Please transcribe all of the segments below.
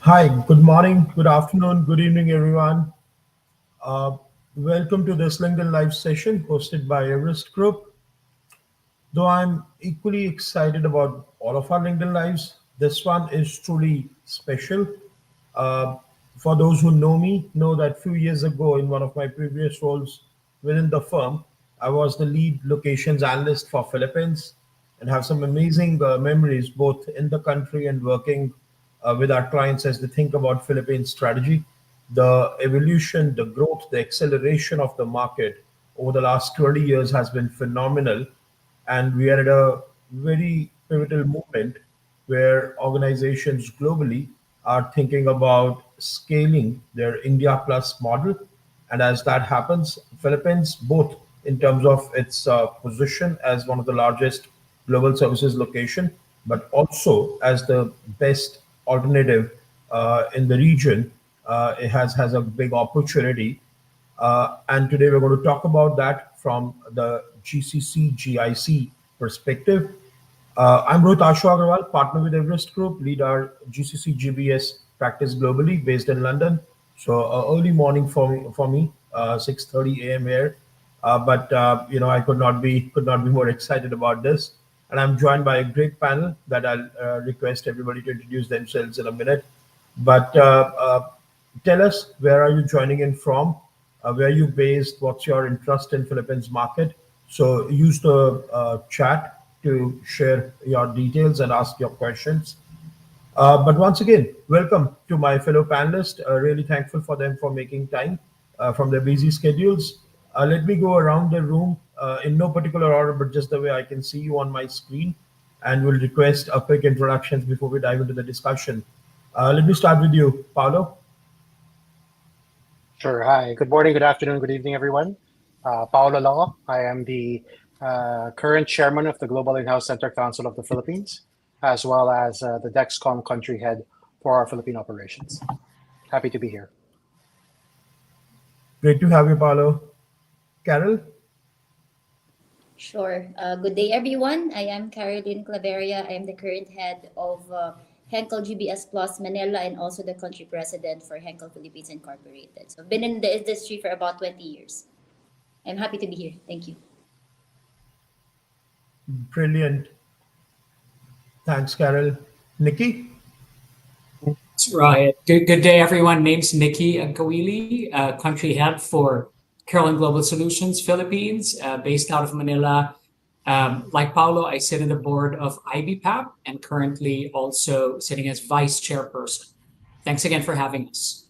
Hi, good morning, good afternoon, good evening, everyone. Uh, Welcome to this LinkedIn Live session hosted by Everest Group. Though I'm equally excited about all of our LinkedIn Lives, this one is truly special. Uh, for those who know me, know that few years ago, in one of my previous roles within the firm, I was the lead locations analyst for Philippines and have some amazing memories both in the country and working with our clients as they think about Philippines strategy. The evolution, the growth, the acceleration of the market over the last 20 years has been phenomenal, and we are at a very pivotal moment where organizations globally are thinking about scaling their India Plus model. And as that happens, Philippines, both in terms of its position as one of the largest global services location, but also as the best alternative in the region, it has a big opportunity, and today we're going to talk about that from the GCC GIC perspective. I'm Rohit Ashu Agarwal, partner with Everest Group, lead our GCC GBS practice globally, based in London. So early morning for me, 6:30 a.m. here. But I could not be more excited about this. And I'm joined by a great panel that I'll request everybody to introduce themselves in a minute. But tell us, where are you joining in from? Where are you based? What's your interest in Philippines market? So use the chat to share your details and ask your questions. But once again, welcome to my fellow panelists. Really thankful for them for making time from their busy schedules. Let me go around the room in no particular order, but just the way I can see you on my screen, and will request a quick introductions before we dive into the discussion. Let me start with you, Paolo. Sure. Hi. Good morning, good afternoon, good evening, everyone. Paolo Lao. I am the current chairman of the Global In-House Center Council of the Philippines, as well as the Dexcom country head for our Philippine operations. Happy to be here. Great to have you, Paolo. Carol. Sure. Good day, everyone. I am Caroline Claveria. I am the current head of Henkel GBS Plus Manila and also the country president for Henkel Philippines Incorporated. So I've been in the industry for about 20 years. I'm happy to be here. Thank you. Brilliant. Thanks, Carol. Nikki. That's right. Good day, everyone. Name's Nikki Agkawili, country head for Carolyn Global Solutions Philippines, based out of Manila. Like Paulo, I sit in the board of IBPAP and currently also sitting as vice chairperson. Thanks again for having us.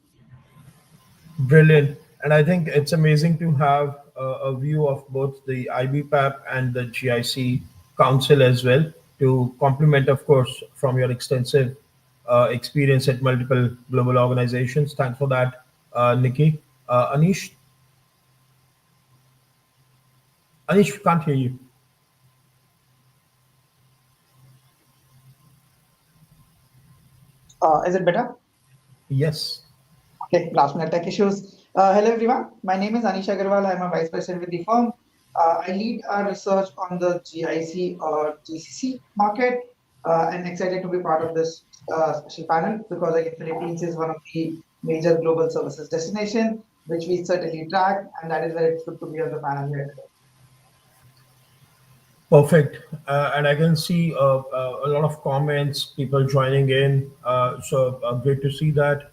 Brilliant. And I think it's amazing to have a view of both the IBPAP and the GIC Council as well, to complement, of course, from your extensive experience at multiple global organizations. Thanks for that, Nikki. Anish. Anish, can't hear you. Is it better? Yes. Okay, last minute tech issues. Hello everyone, my name is Anish Agarwal. I'm a vice president with the firm. I lead our research on the GIC or GCC market, and excited to be part of this special panel because again, Philippines is one of the major global services destination, which we certainly track, and that is why it's good to be on the panel here today. Perfect. And I can see a lot of comments, people joining in. So great to see that.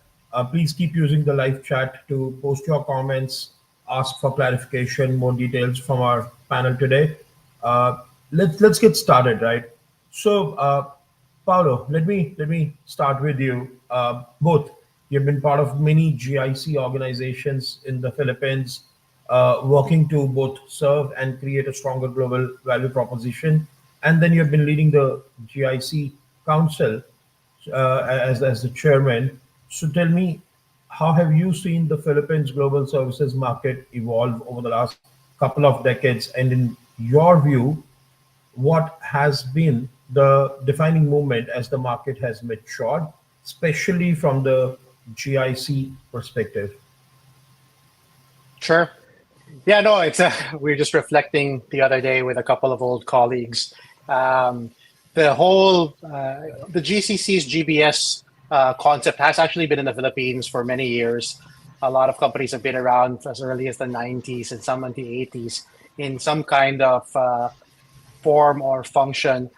Please keep using the live chat to post your comments, ask for clarification, more details from our panel today. Let's get started, right? So, Paolo, let me start with you. Both you've been part of many GIC organizations in the Philippines, working to both serve and create a stronger global value proposition, and then you've been leading the GIC Council as the chairman. So tell me, how have you seen the Philippines global services market evolve over the last couple of decades? And in your view, what has been the defining moment as the market has matured, especially from the GIC perspective? Sure. Yeah, no, it's we are just reflecting the other day with a couple of old colleagues. The GCC's GBS concept has actually been in the Philippines for many years. A lot of companies have been around as early as the 90s and some in the 80s in some kind of form or function,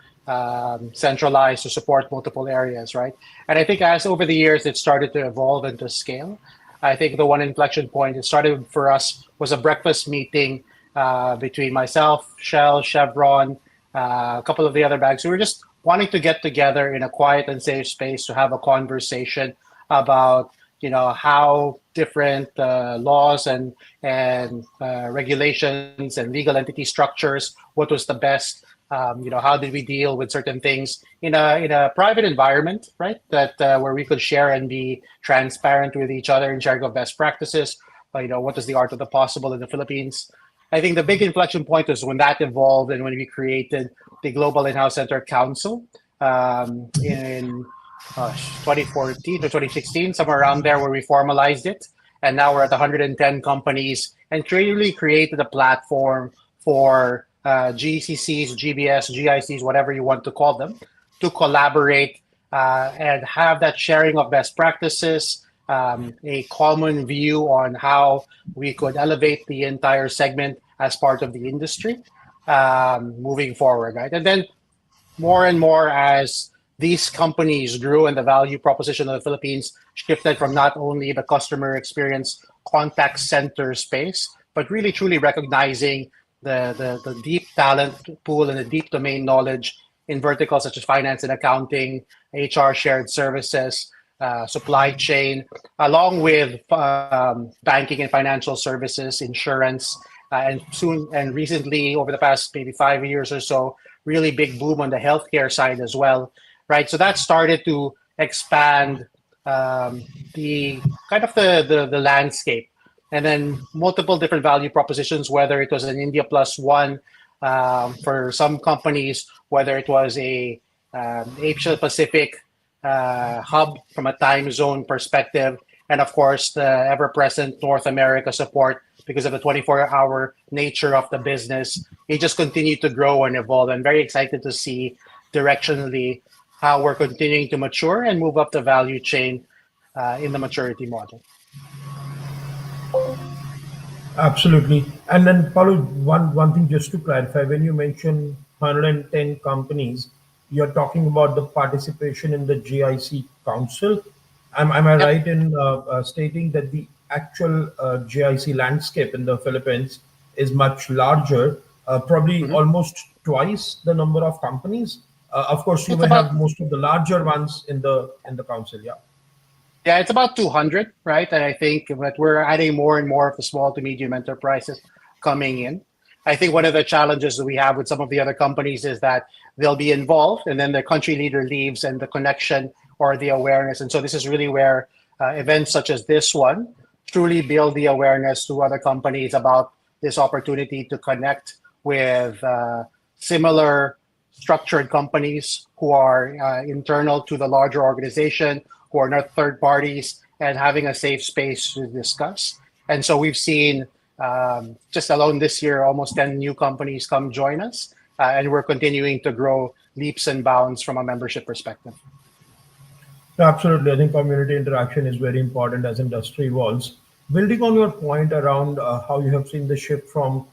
centralized to support multiple areas, right? And I think as over the years it started to evolve into scale. I think the one inflection point it started for us was a breakfast meeting between myself, Shell, Chevron, a couple of the other banks. We were just wanting to get together in a quiet and safe space to have a conversation about how different laws and regulations and legal entity structures. What was the best? How did we deal with certain things in a private environment, right? That where we could share and be transparent with each other in sharing of best practices. What is the art of the possible in the Philippines? I think the big inflection point was when that evolved and when we created the Global In-House Center Council in 2014 to 2016, somewhere around there, where we formalized it. And now we're at 110 companies and really created a platform for GCCs, GBS, GICs, whatever you want to call them, to collaborate and have that sharing of best practices, a common view on how we could elevate the entire segment as part of the industry moving forward, right? And then more and more as these companies grew and the value proposition of the Philippines shifted from not only the customer experience contact center space, but really truly recognizing the deep talent pool and the deep domain knowledge in verticals such as finance and accounting, HR shared services, supply chain, along with banking and financial services, insurance, and soon and recently over the past maybe 5 years or so, really big boom on the healthcare side as well, right? So that started to expand the kind of the landscape, and then multiple different value propositions, whether it was an India plus one for some companies, whether it was a Asia Pacific hub from a time zone perspective, and of course the ever-present North America support because of the 24-hour nature of the business. It just continued to grow and evolve. I'm very excited to see directionally how we're continuing to mature and move up the value chain in the maturity model. Absolutely. And then, Paulo, one thing just to clarify, when you mention 110 companies, you're talking about the participation in the GIC Council. Am I Yep. right in stating that the actual GIC landscape in the Philippines is much larger, probably Mhm. almost twice the number of companies? Of course, you It's may about have most of the larger ones in the council. Yeah. Yeah, it's about 200, right? And I think that we're adding more and more of the small to medium enterprises coming in. I think one of the challenges that we have with some of the other companies is that they'll be involved and then the country leader leaves and the connection or the awareness. And so this is really where events such as this one truly build the awareness to other companies about this opportunity to connect with similar structured companies who are internal to the larger organization, who are not third parties, and having a safe space to discuss. And so we've seen just alone this year, almost 10 new companies come join us, and we're continuing to grow leaps and bounds from a membership perspective. No, absolutely. I think community interaction is very important as industry evolves. Building on your point around how you have seen the shift from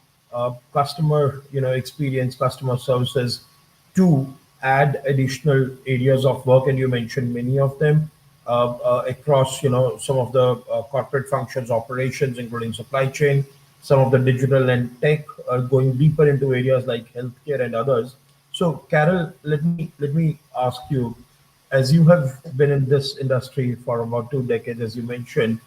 customer, experience, customer services to add additional areas of work, and you mentioned many of them across, some of the corporate functions, operations, including supply chain, some of the digital and tech are going deeper into areas like healthcare and others. So, Carol, let me ask you, as you have been in this industry for about 2 decades, as you mentioned,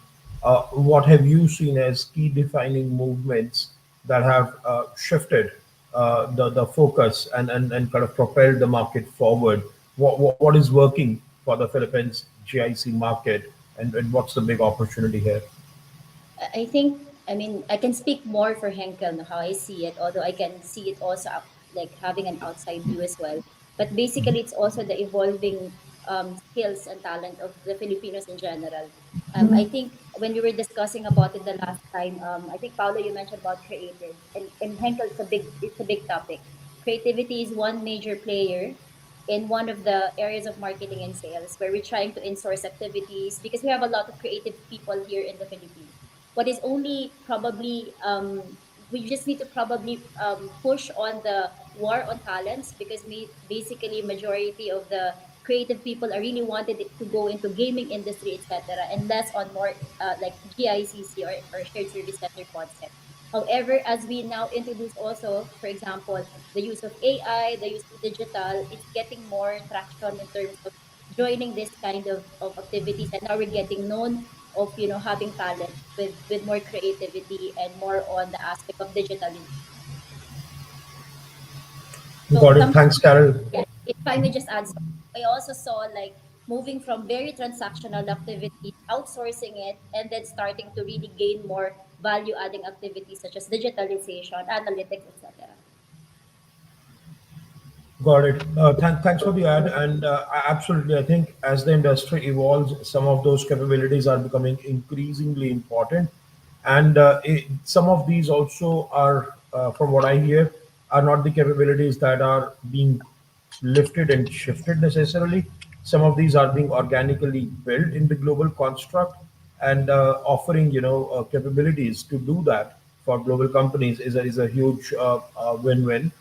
what have you seen as key defining movements that have shifted the focus and kind of propelled the market forward? What is working for the Philippines GIC market, and what's the big opportunity here? I think, I mean, I can speak more for Henkel and how I see it, although I can see it also like having an outside view as well. But basically, it's also the evolving skills and talent of the Filipinos in general. I think when we were discussing about it the last time, I think Paolo, you mentioned about creative, and Henkel, it's a big topic. Creativity is one major player, in one of the areas of marketing and sales where we're trying to insource activities because we have a lot of creative people here in the Philippines. What is only probably we just need to probably push on the war on talents because we basically majority of the creative people are really wanted it to go into gaming industry, etc., and less on more like GICC or shared service center concept. However, as we now introduce also, for example, the use of AI, the use of digital, it's getting more traction in terms of joining this kind of activities. And now we're getting known of, having talent with more creativity and more on the aspect of digital. So Got it. somehow, Thanks, Carol. yeah, if I may just add, I also saw like moving from very transactional activities, outsourcing it, and then starting to really gain more value adding activities such as digitalization, analytics, etc. Got it. Thanks for the ad. And absolutely, I think as the industry evolves, some of those capabilities are becoming increasingly important. And some of these also are, from what I hear, are not the capabilities that are being lifted and shifted necessarily. Some of these are being organically built in the global construct, and offering capabilities to do that for global companies is a huge win-win.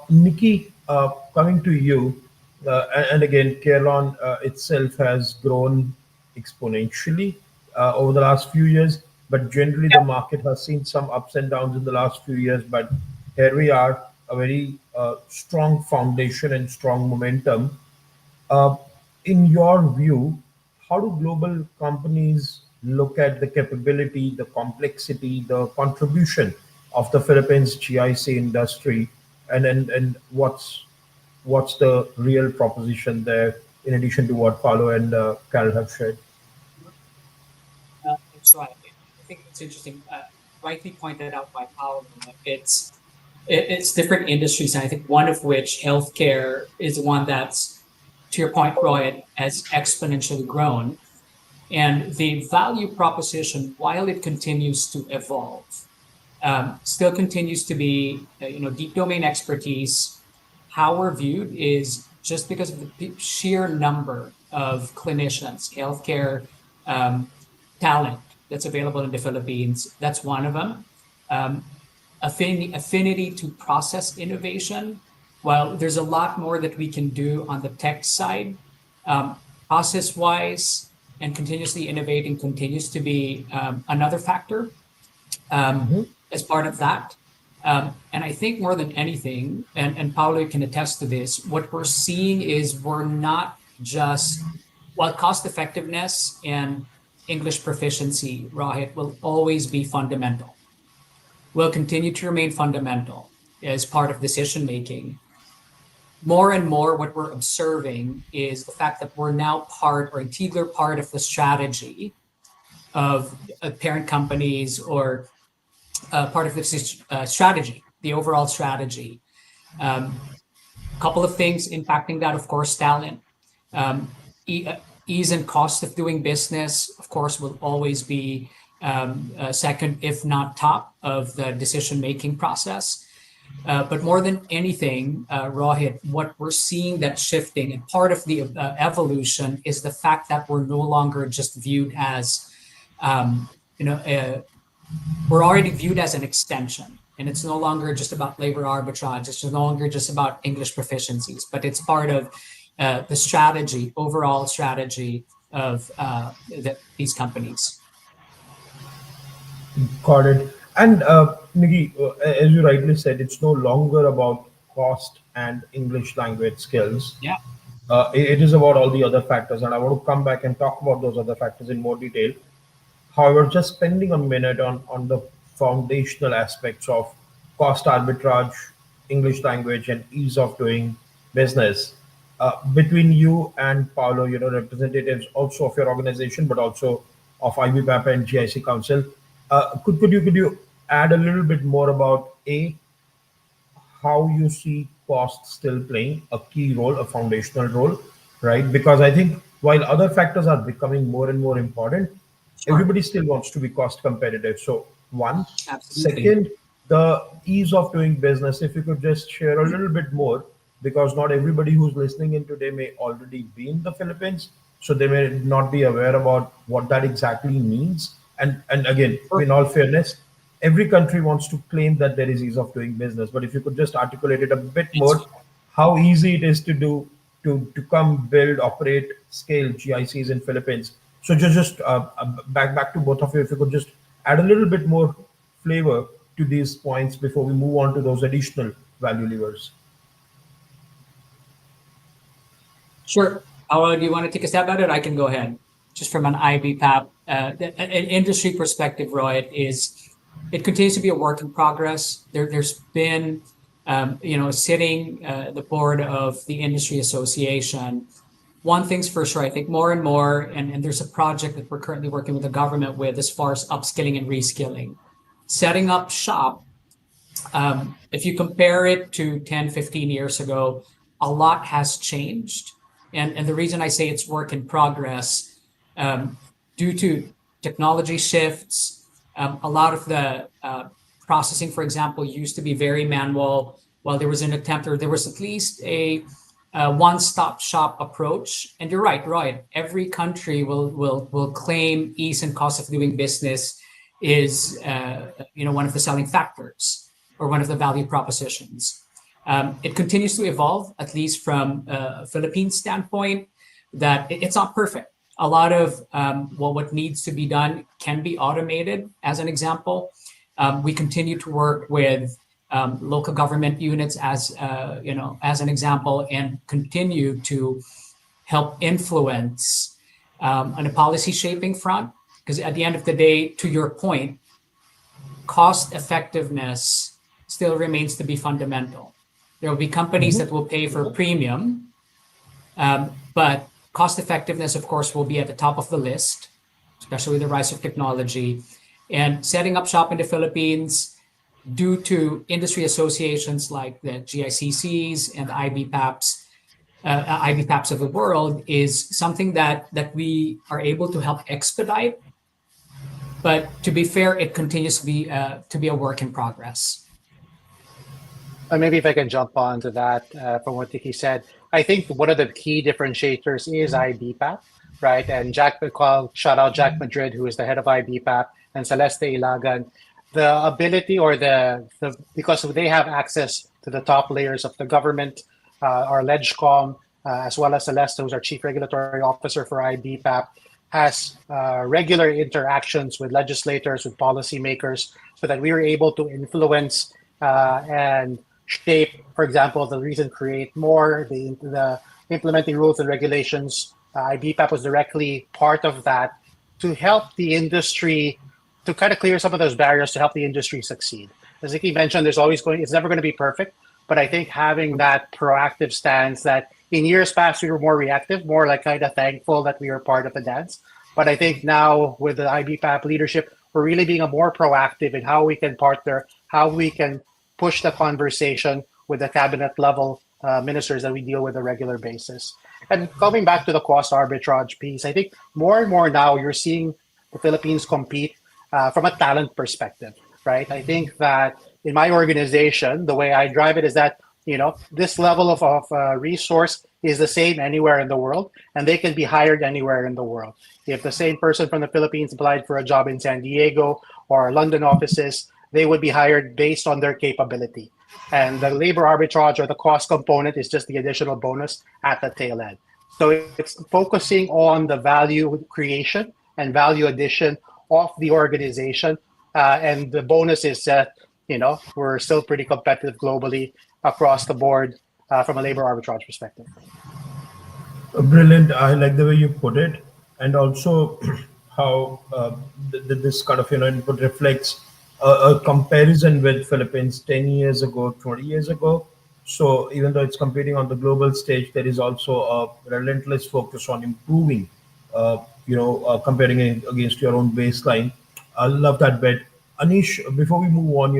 Nikki, coming to you, and again, Carelon itself has grown exponentially over the last few years, but generally the market has seen some ups and downs in the last few years. But here we are, a very strong foundation and strong momentum. Uh, in your view, how do global companies look at the capability, the complexity, the contribution of the Philippines GIC industry, and what's the real proposition there in addition to what Paulo and Carol have shared? That's right. I think it's interesting. Rightly pointed out by Paolo. It's different industries, and I think one of which healthcare is one that's, to your point, Roy, has exponentially grown. And the value proposition, while it continues to evolve, still continues to be, deep domain expertise. How we're viewed is just because of the sheer number of clinicians, healthcare talent that's available in the Philippines. That's one of them. Affinity to process innovation. Well, there's a lot more that we can do on the tech side, process-wise, and continuously innovating continues to be another factor as part of that. And I think more than anything, and Paulo can attest to this, what we're seeing is we're not just, while cost effectiveness and English proficiency, Rohit, will always be fundamental, will continue to remain fundamental as part of decision making. More and more, what we're observing is the fact that we're now part or integral part of the strategy of parent companies or part of the strategy, the overall strategy. Couple of things impacting that, of course, talent. Ease and cost of doing business, of course, will always be second, if not top, of the decision-making process. But more than anything, Rohit, what we're seeing that's shifting, and part of the evolution is the fact that we're no longer just viewed as, we're already viewed as an extension. And it's no longer just about labor arbitrage. It's no longer just about English proficiencies, but it's part of the strategy, overall strategy of these companies. Got it. And Nikki, as you rightly said, it's no longer about cost and English language skills. Yeah. It is about all the other factors, and I want to come back and talk about those other factors in more detail. However, just spending a minute on the foundational aspects of cost arbitrage, English language, and ease of doing business. Between you and Paolo, representatives also of your organization, but also of IBPAP and GIC Council, could you add a little bit more about how you see cost still playing a key role, a foundational role, right? Because I think while other factors are becoming more and more important, Sure. everybody still wants to be cost competitive. So one, Absolutely. second, the ease of doing business. If you could just share a little bit more, because not everybody who's listening in today may already be in the Philippines, so they may not be aware about what that exactly means. And again, Sure. in all fairness, every country wants to claim that there is ease of doing business, but if you could just articulate it a bit more, It's how easy it is to do, to come build, operate, scale GICs in Philippines. So back to both of you, if you could just add a little bit more flavor to these points before we move on to those additional value levers. Sure. Paolo, do you want to take a stab at it? I can go ahead. Just from an IBPAP, an industry perspective, Roy, it continues to be a work in progress. There's been, sitting the board of the industry association. One thing's for sure, I think more and more, and there's a project that we're currently working with the government with as far as upskilling and reskilling. Setting up shop, if you compare it to 10, 15 years ago, a lot has changed. And the reason I say it's work in progress, due to technology shifts, a lot of the processing, for example, used to be very manual. While there was an attempt, or there was at least a one-stop shop approach. And you're right. Every country will claim ease and cost of doing business is one of the selling factors or one of the value propositions. It continues to evolve, at least from a Philippine standpoint, that it's not perfect. A lot of what needs to be done can be automated. As an example, we continue to work with local government units as an example, and continue to help influence on a policy shaping front. Because at the end of the day, to your point, cost effectiveness still remains to be fundamental. There will be companies that will pay for premium, but cost effectiveness, of course, will be at the top of the list, especially with the rise of technology. And setting up shop in the Philippines, due to industry associations like the GICCs and the IBPAPs of the world, is something that we are able to help expedite. But to be fair, it continues to be a work in progress. Maybe if I can jump on to that from what Tiki said, I think one of the key differentiators is IBPAP, right? And shout out Jack Madrid, who is the head of IBPAP, and Celeste Ilagan. The ability, or because they have access to the top layers of the government, our LegCom, as well as Celeste, who's our chief regulatory officer for IBPAP, has regular interactions with legislators, with policymakers, so that we are able to influence and shape, for example, the reason create more, the implementing rules and regulations. IBPAP was directly part of that to help the industry, to kind of clear some of those barriers to help the industry succeed. As Nikki mentioned, it's never going to be perfect, but I think having that proactive stance, that in years past we were more reactive, more like kind of thankful that we were part of the dance. But I think now with the IBPAP leadership, we're really being more proactive in how we can partner, how we can push the conversation with the cabinet level ministers that we deal with on a regular basis. And coming back to the cost arbitrage piece, I think more and more now you're seeing the Philippines compete from a talent perspective, right? I think that in my organization, the way I drive it is that, this level of resource is the same anywhere in the world, and they can be hired anywhere in the world. If the same person from the Philippines applied for a job in San Diego or London offices, they would be hired based on their capability. And the labor arbitrage, or the cost component, is just the additional bonus at the tail end. So it's focusing on the value creation and value addition of the organization. And the bonus is that, we're still pretty competitive globally across the board from a labor arbitrage perspective. Brilliant. I like the way you put it, and also how this kind of input reflects a comparison with Philippines 10 years ago, 20 years ago. So even though it's competing on the global stage, there is also a relentless focus on improving. Comparing it against your own baseline. I love that bit. Anish, before we move on,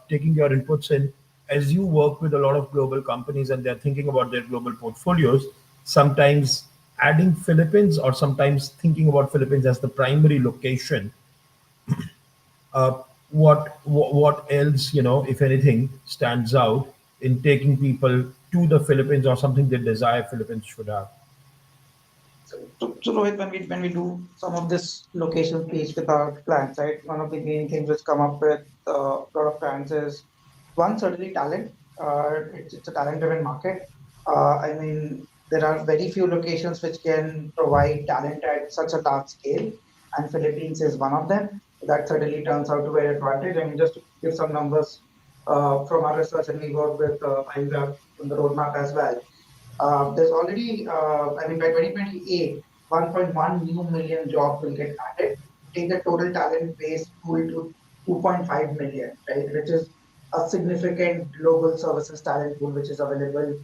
taking your inputs in, as you work with a lot of global companies and they're thinking about their global portfolios, sometimes adding Philippines, or sometimes thinking about Philippines as the primary location, what else, if anything, stands out in taking people to the Philippines or something they desire Philippines should have? So Rohit, when we do some of this location piece with our clients, right? One of the main things which come up with a lot of clients is one, certainly talent. It's a talent-driven market. I mean, there are very few locations which can provide talent at such a large scale, and Philippines is one of them. That certainly turns out to be an advantage. I mean, just to give some numbers from our research, and we work with IMRAP on the roadmap as well. There's already, I mean, by 2028, 1.1 new million jobs will get added, take the total talent base pool to 2.5 million, right? Which is a significant global services talent pool which is available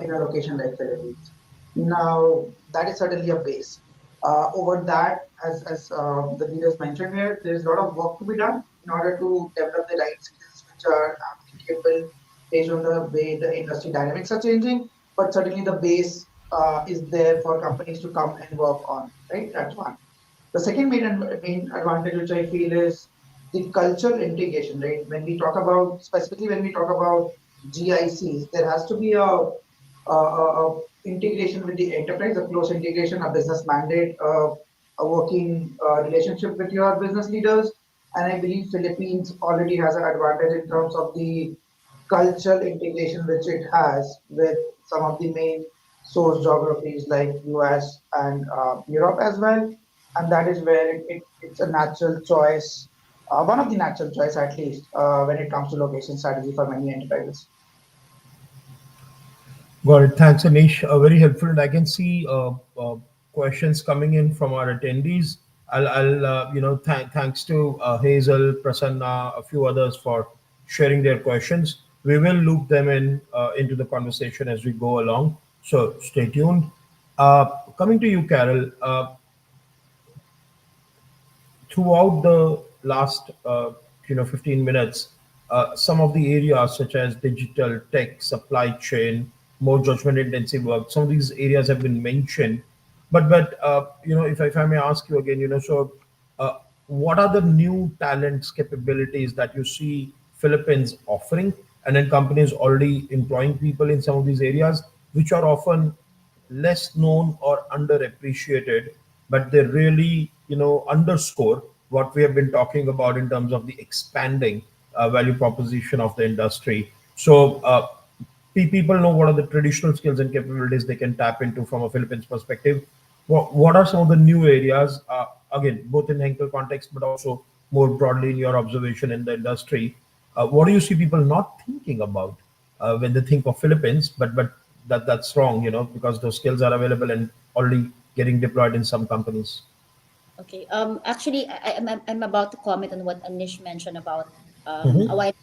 in a location like Philippines. Now, that is certainly a base. Over that, as the leaders mentioned here, there's a lot of work to be done in order to develop the right skills which are applicable based on the way the industry dynamics are changing. But certainly the base is there for companies to come and work on, right? That's one. The second main advantage which I feel is the cultural integration, right? When we talk about, specifically when we talk about GICs, there has to be a integration with the enterprise, a close integration, a business mandate, a working relationship with your business leaders. And I believe Philippines already has an advantage in terms of the cultural integration which it has with some of the main source geographies like US and Europe as well. And that is where it's a natural choice, one of the natural choice at least, when it comes to location strategy for many enterprises. Got it. Thanks, Anish. Very helpful. And I can see questions coming in from our attendees. Thanks to Hazel, Prasanna, a few others for sharing their questions. We will loop them in into the conversation as we go along. So stay tuned. Coming to you, Carol. Throughout the last 15 minutes, some of the areas such as digital tech, supply chain, more judgment intensive work, some of these areas have been mentioned. But if I may ask you again, uh, what are the new talents capabilities that you see Philippines offering, and then companies already employing people in some of these areas, which are often less known or underappreciated, but they really, underscore what we have been talking about in terms of the expanding value proposition of the industry. So people know what are the traditional skills and capabilities they can tap into from a Philippines perspective. What are some of the new areas, again, both in Henkel context, but also more broadly in your observation in the industry? What do you see people not thinking about when they think of Philippines? But that's wrong, because those skills are available and already getting deployed in some companies. Okay. Actually, I'm about to comment on what Anish mentioned about a Mhm. wide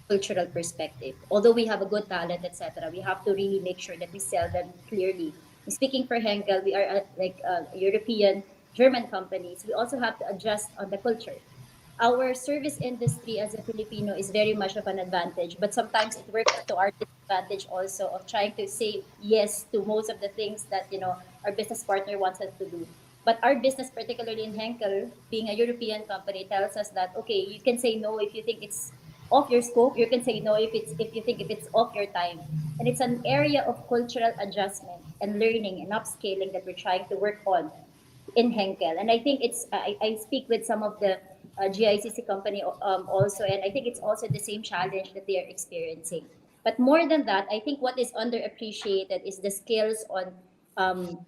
cultural perspective. Although we have a good talent, etc., we have to really make sure that we sell them clearly. Speaking for Henkel, we are like European, German companies. We also have to adjust on the culture. Our service industry as a Filipino is very much of an advantage, but sometimes it works to our disadvantage also of trying to say yes to most of the things that our business partner wants us to do. But our business, particularly in Henkel, being a European company, tells us that okay, you can say no if you think it's off your scope. You can say no if you think if it's off your time. And it's an area of cultural adjustment and learning and upscaling that we're trying to work on in Henkel. And I think I speak with some of the GICC company also, and I think it's also the same challenge that they are experiencing. But more than that, I think what is underappreciated is the skills on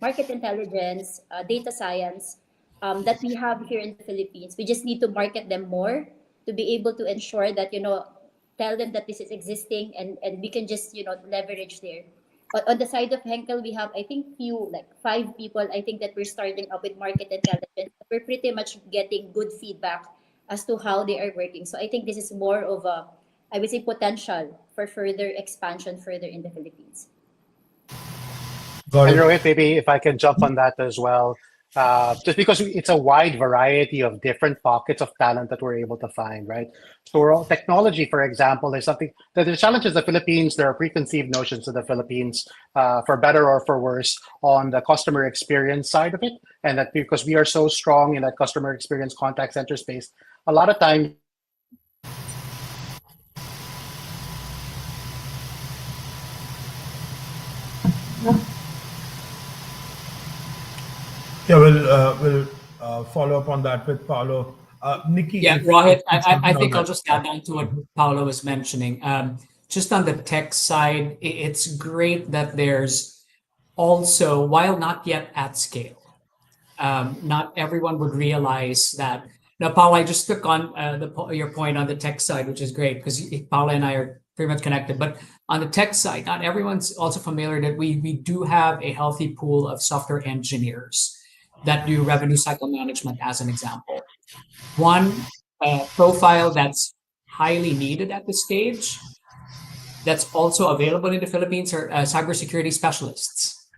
market intelligence, data science that we have here in the Philippines. We just need to market them more to be able to ensure that, tell them that this is existing, and we can just, leverage there. But on the side of Henkel, we have, I think, few, like 5 people, I think that we're starting up with market intelligence. We're pretty much getting good feedback as to how they are working. So I think this is more of a, I would say, potential for further expansion further in the Philippines. Got And it. Rohit, maybe if I can jump on that as well, just because it's a wide variety of different pockets of talent that we're able to find, right? So technology, for example, is something that the challenge is the Philippines. There are preconceived notions of the Philippines, for better or for worse, on the customer experience side of it, and that because we are so strong in that customer experience contact center space, a lot of times Yeah, we'll follow up on that with Paolo. Nikki, Yeah, if Rohit, you can jump I in on think I'll that. just add on to what Paolo was mentioning. Just on the tech side, it's great that there's also, while not yet at scale, not everyone would realize that. Now, Paula, I just took on your point on the tech side, which is great because Paula and I are pretty much connected. But on the tech side, not everyone's also familiar that we do have a healthy pool of software engineers that do revenue cycle management, as an example. One profile that's highly needed at this stage, that's also available in the Philippines, are cybersecurity specialists.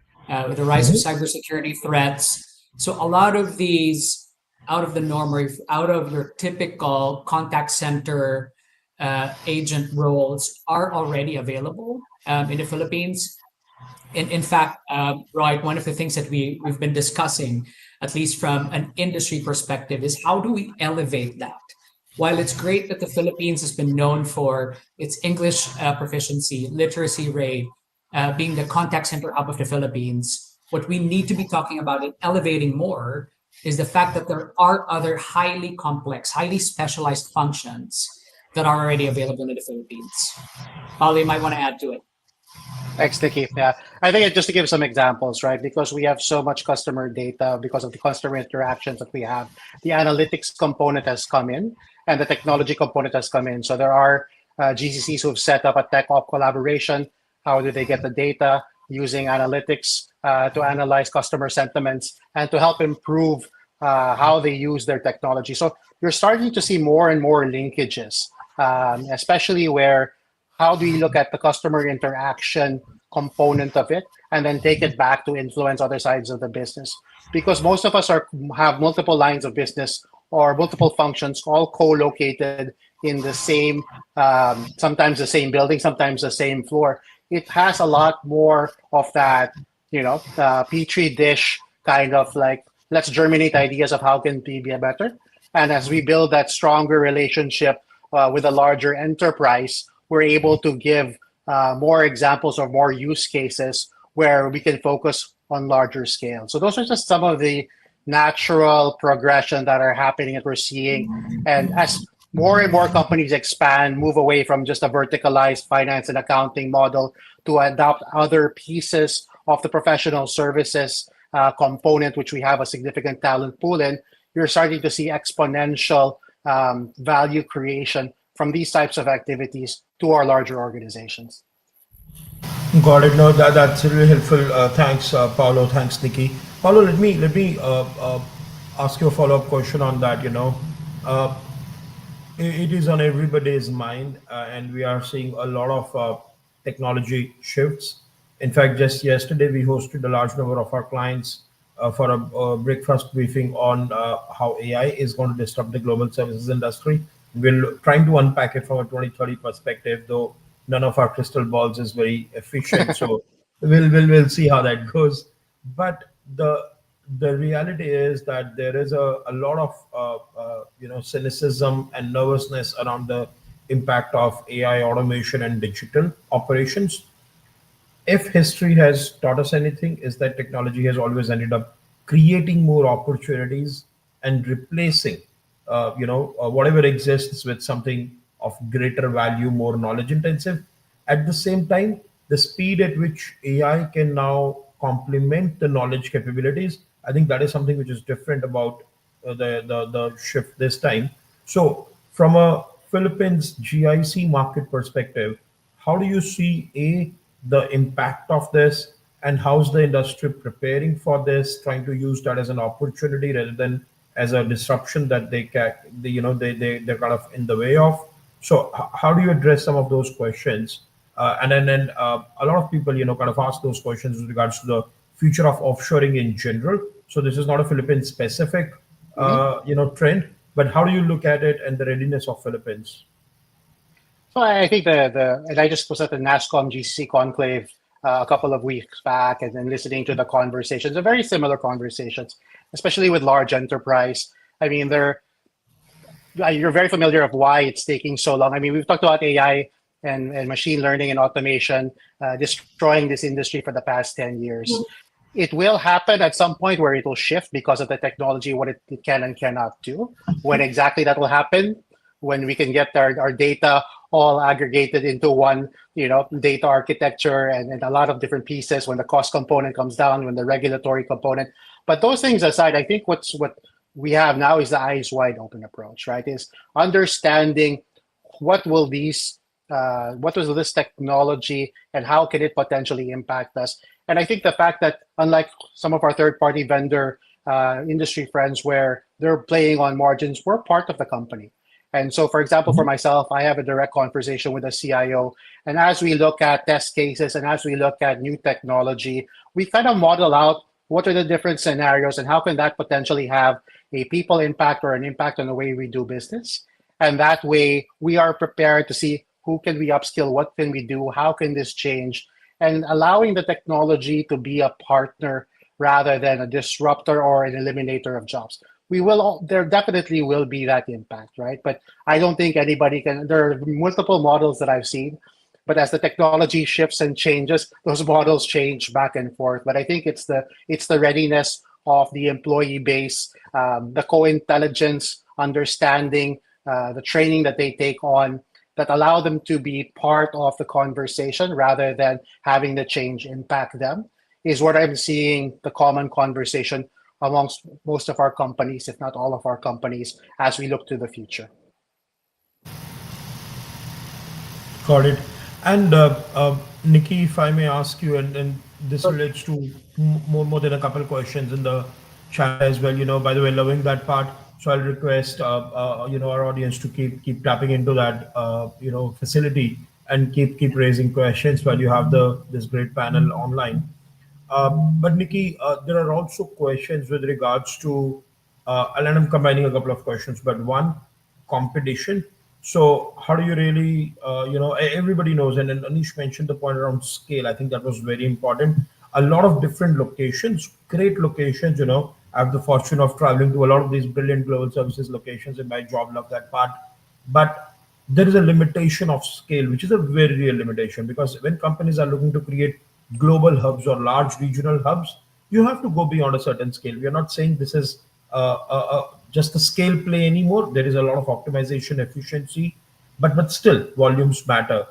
With the rise of Mhm. cybersecurity threats, so a lot of these out of the norm or out of your typical contact center agent roles are already available in the Philippines. In fact, right, one of the things that we've been discussing, at least from an industry perspective, is how do we elevate that? While it's great that the Philippines has been known for its English proficiency, literacy rate, being the contact center hub of the Philippines, what we need to be talking about and elevating more is the fact that there are other highly complex, highly specialized functions that are already available in the Philippines. Paolo, you might want to add to it. Thanks, Nikki. Yeah, I think just to give some examples, right? Because we have so much customer data, because of the customer interactions that we have, the analytics component has come in, and the technology component has come in. So there are GCCs who have set up a tech op collaboration. How do they get the data using analytics to analyze customer sentiments and to help improve how they use their technology? So you're starting to see more and more linkages, especially where how do you look at the customer interaction component of it and then take it back to influence other sides of the business? Because most of us have multiple lines of business or multiple functions all co-located in the same, sometimes the same building, sometimes the same floor. It has a lot more of that, petri dish kind of like, let's germinate ideas of how can we be better. And as we build that stronger relationship with a larger enterprise, we're able to give more examples or more use cases where we can focus on larger scale. So those are just some of the natural progression that are happening that we're seeing. And as more and more companies expand, move away from just a verticalized finance and accounting model to adopt other pieces of the professional services component, which we have a significant talent pool in, you're starting to see exponential value creation from these types of activities to our larger organizations. Got it. No, that's really helpful. Thanks, Paulo. Thanks, Nikki. Paulo, let me ask you a follow up question on that. Uh, it is on everybody's mind, and we are seeing a lot of technology shifts. In fact, just yesterday we hosted a large number of our clients for a breakfast briefing on how AI is going to disrupt the global services industry. We're trying to unpack it from a 2030 perspective, though none of our crystal balls is very efficient. So we'll see how that goes. But the reality is that there is a lot of cynicism and nervousness around the impact of AI automation and digital operations. If history has taught us anything, is that technology has always ended up creating more opportunities and replacing whatever exists with something of greater value, more knowledge intensive. At the same time, the speed at which AI can now complement the knowledge capabilities, I think that is something which is different about the shift this time. So from a Philippines GIC market perspective, how do you see the impact of this, and how's the industry preparing for this, trying to use that as an opportunity rather than as a disruption that they're kind of in the way of? So how do you address some of those questions? And then a lot of people kind of ask those questions with regards to the future of offshoring in general. So this is not a Philippines specific Mhm. trend, but how do you look at it and the readiness of Philippines? So I think and I just was at the NASCOM GC conclave a couple of weeks back, and then listening to the conversations, are very similar conversations, especially with large enterprise. I mean, you're very familiar of why it's taking so long. I mean, we've talked about AI and machine learning and automation destroying this industry for the past 10 years. it will happen at some point where it will shift because of the technology, what it can and cannot do. When exactly that will happen, when we can get our data all aggregated into one, data architecture and a lot of different pieces, when the cost component comes down, when the regulatory component. But those things aside, I think what we have now is the eyes wide open approach, right? Is understanding what will this technology and how can it potentially impact us. And I think the fact that unlike some of our third party vendor industry friends where they're playing on margins, we're part of the company. And so, for example, for myself, I have a direct conversation with the CIO. And as we look at test cases and as we look at new technology, we kind of model out what are the different scenarios and how can that potentially have a people impact or an impact on the way we do business. And that way we are prepared to see who can we upskill, what can we do, how can this change, and allowing the technology to be a partner rather than a disruptor or an eliminator of jobs. There definitely will be that impact, right? But I don't think anybody can, there are multiple models that I've seen, but as the technology shifts and changes, those models change back and forth. But I think it's the readiness of the employee base, the co-intelligence, understanding, the training that they take on that allow them to be part of the conversation rather than having the change impact them is what I'm seeing the common conversation amongst most of our companies, if not all of our companies, as we look to the future. Got it. And Nikki, if I may ask you, and this relates to more than a couple of questions in the chat as well. By the way, loving that part. So I'll request our audience to keep tapping into that facility and keep raising questions while you have this great panel online. But Nikki, there are also questions with regards to, and I'm combining a couple of questions, but one, competition. So how do you really, everybody knows, and Anish mentioned the point around scale. I think that was very important. A lot of different locations, great locations, I have the fortune of traveling to a lot of these brilliant global services locations in my job, love that part. But there is a limitation of scale, which is a very real limitation because when companies are looking to create global hubs or large regional hubs, you have to go beyond a certain scale. We are not saying this is just a scale play anymore. There is a lot of optimization, efficiency, but still volumes matter.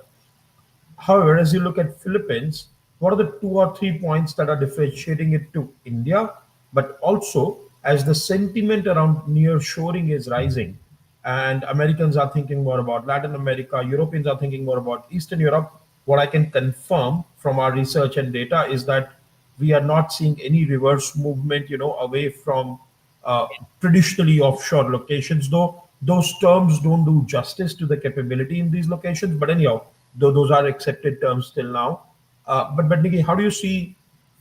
However, as you look at Philippines, what are the 2 or 3 points that are differentiating it to India? But also, as the sentiment around near-shoring is rising, and Americans are thinking more about Latin America, Europeans are thinking more about Eastern Europe, what I can confirm from our research and data is that we are not seeing any reverse movement, away from uh, traditionally offshore locations, though those terms don't do justice to the capability in these locations. But anyhow, though those are accepted terms till now. But Nikki, how do you see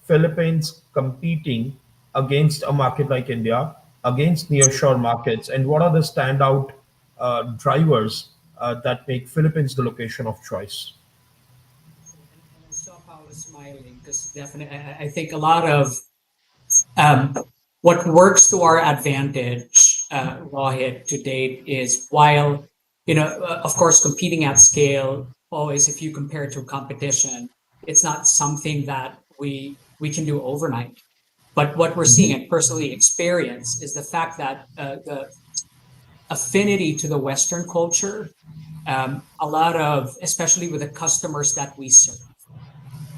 Philippines competing against a market like India, against nearshore markets, and what are the standout drivers that make Philippines the location of choice? And I saw Paolo smiling because definitely, I think a lot of um, what works to our advantage, Rohit, to date is while, of course, competing at scale, always if you compare it to competition, it's not something that we can do overnight. But what we're seeing and personally experience is the fact that the affinity to the Western culture, a lot of, especially with the customers that we serve,